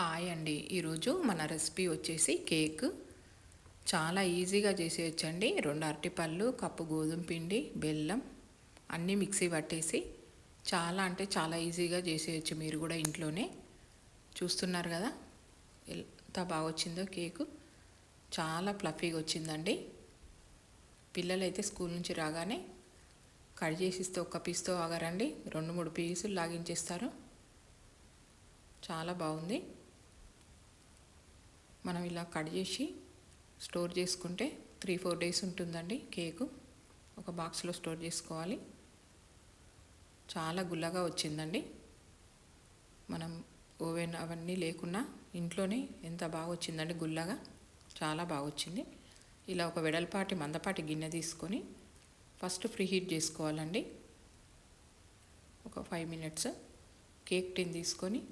Hi అండి. ఈరోజు మన రెసిపీ వచ్చేసి కేక్. చాలా ఈజీగా చేసేయచ్చండి. 2 అరటిపళ్ళు, కప్పు గోధుమ పిండి, బెల్లం అన్నీ మిక్సీ పట్టేసి చాలా అంటే చాలా ఈజీగా చేసేయచ్చు మీరు కూడా ఇంట్లోనే. చూస్తున్నారు కదా ఎంత బాగా వచ్చిందో కేకు. చాలా ఫ్లఫీగా వచ్చిందండి. పిల్లలైతే స్కూల్ నుంచి రాగానే కట్ చేసిస్తే ఒక్క పీస్తో ఆగారండి, 2-3 పీసులు లాగించేస్తారు. చాలా బాగుంది. మనం ఇలా కట్ చేసి స్టోర్ చేసుకుంటే 3-4 డేస్ ఉంటుందండి కేకు. ఒక బాక్స్లో స్టోర్ చేసుకోవాలి. చాలా గుల్లగా వచ్చిందండి. మనం ఓవెన్ అవన్నీ లేకున్నా ఇంట్లోనే ఎంత బాగా వచ్చిందండి, గుల్లగా చాలా బాగా వచ్చింది. ఇలా ఒక వెడల్పాటి మందపాటి గిన్నె తీసుకొని ఫస్ట్ ప్రీ హీట్ చేసుకోవాలండి. ఒక 5 మినిట్స్ కేక్ టిన్ తీసుకొని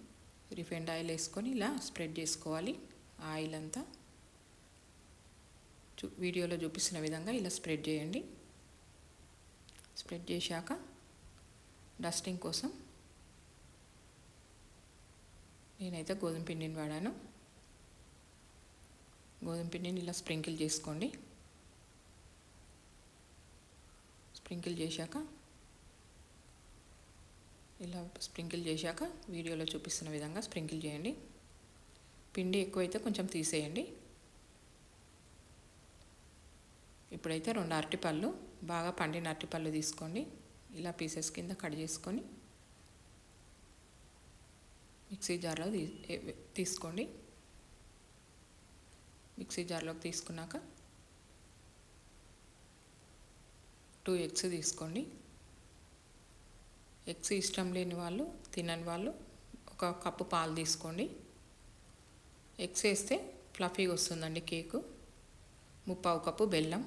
రిఫైండ్ ఆయిల్ వేసుకొని ఇలా స్ప్రెడ్ చేసుకోవాలి. ఆయిల్ అంతా వీడియోలో చూపిస్తున్న విధంగా ఇలా స్ప్రెడ్ చేయండి. స్ప్రెడ్ చేశాక డస్టింగ్ కోసం నేనైతే గోధుమ పిండిని వాడాను. గోధుమ పిండిని ఇలా స్ప్రింకిల్ చేసుకోండి. స్ప్రింకిల్ చేశాక వీడియోలో చూపిస్తున్న విధంగా స్ప్రింకిల్ చేయండి. పిండి ఎక్కువైతే కొంచెం తీసేయండి. ఇప్పుడైతే 2 అరటిపళ్ళు, బాగా పండిన అరటిపళ్ళు తీసుకోండి. ఇలా పీసెస్ కింద కట్ చేసుకొని మిక్సీ జార్లో తీసుకోండి. మిక్సీ జార్లోకి తీసుకున్నాక 2 ఎగ్స్ తీసుకోండి. ఎగ్స్ ఇష్టం లేని వాళ్ళు, తినని వాళ్ళు 1 కప్పు పాలు తీసుకోండి. ఎగ్స్ వేస్తే ఫ్లఫీగా వస్తుందండి కేకు. 3/4 కప్పు బెల్లం.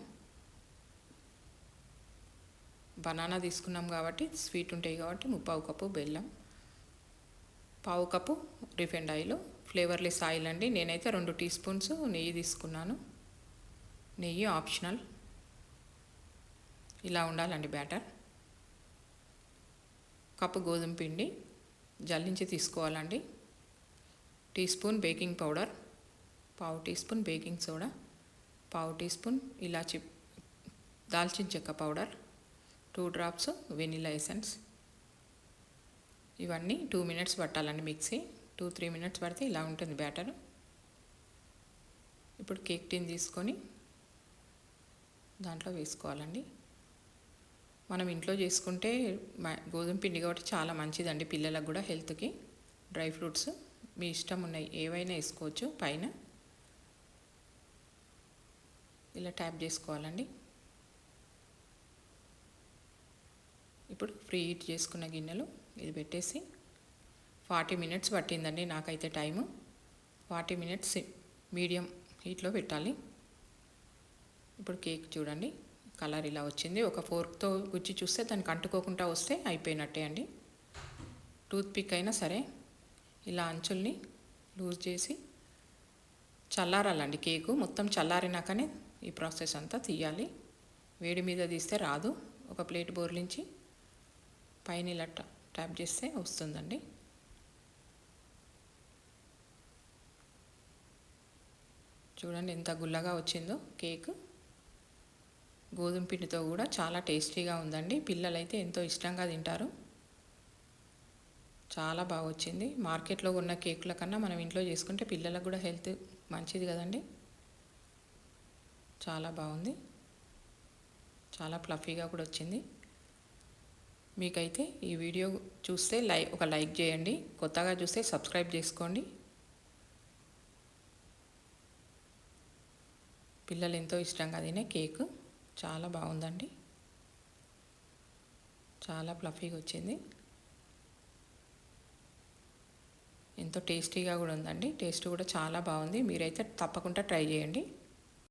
బనానా తీసుకున్నాం కాబట్టి స్వీట్ ఉంటాయి కాబట్టి 3/4 కప్పు బెల్లం. 1/2 cup refined oil, flavourless oil అండి. నేనైతే 2 టీ స్పూన్స్ నెయ్యి తీసుకున్నాను. నెయ్యి ఆప్షనల్. ఇలా ఉండాలండి బ్యాటర్. కప్పు గోధుమ పిండి జల్లించి తీసుకోవాలండి. Teaspoon baking powder, 1/2 teaspoon baking soda, 1/2 teaspoon ఇలాచి దాల్చిన చెక్క పౌడర్, 2 డ్రాప్స్ వెనిలా ఎసెన్స్. ఇవన్నీ 2 మినిట్స్ పట్టాలండి మిక్సీ. 2-3 మినిట్స్ పడితే ఇలా ఉంటుంది బ్యాటర్. ఇప్పుడు కేక్ టిన్ తీసుకొని దాంట్లో వేసుకోవాలండి. మనం ఇంట్లో చేసుకుంటే గోధుమ పిండి కాబట్టి చాలా మంచిదండి పిల్లలకు కూడా, హెల్త్కి. డ్రై ఫ్రూట్స్ మీ ఇష్టం ఉన్నాయి ఏవైనా వేసుకోవచ్చు. పైన ఇలా ట్యాప్ చేసుకోవాలండి. ఇప్పుడు ప్రీ హీట్ చేసుకున్న గిన్నెలు ఇది పెట్టేసి 40 మినిట్స్ పట్టిందండి నాకైతే టైము. 40 మినిట్స్ మీడియం హీట్లో పెట్టాలి. ఇప్పుడు కేక్ చూడండి, కలర్ ఇలా వచ్చింది. ఒక ఫోర్క్తో గుచ్చి చూస్తే దానికి అంటుకోకుండా వస్తే అయిపోయినట్టే అండి. టూత్పిక్ అయినా సరే ఇలా అంచుల్ని లూజ్ చేసి చల్లారాలండి. కేకు మొత్తం చల్లారినాకనే ఈ ప్రాసెస్ అంతా తీయాలి. వేడి మీద తీస్తే రాదు. ఒక ప్లేట్ బోర్లించి పైన ఇలా ట్యాప్ చేస్తే వస్తుందండి. చూడండి ఎంత గుల్లగా వచ్చిందో కేక్. గోధుమ పిండితో కూడా చాలా టేస్టీగా ఉందండి. పిల్లలైతే ఎంతో ఇష్టంగా తింటారు. చాలా బాగా వచ్చింది. మార్కెట్లో ఉన్న కేకుల కన్నా మనం ఇంట్లో చేసుకుంటే పిల్లలకు కూడా హెల్త్ మంచిది కదండి. చాలా బాగుంది. చాలా ఫ్లఫీగా కూడా వచ్చింది. మీకైతే ఈ వీడియో చూస్తే ఒక లైక్ చేయండి. కొత్తగా చూస్తే సబ్స్క్రైబ్ చేసుకోండి. పిల్లలు ఎంతో ఇష్టంగా తినే కేకు చాలా బాగుందండి. చాలా ఫ్లఫీగా వచ్చింది. ఎంతో టేస్టీగా కూడా ఉందండి. టేస్ట్ కూడా చాలా బాగుంది. మీరైతే తప్పకుండా ట్రై చేయండి.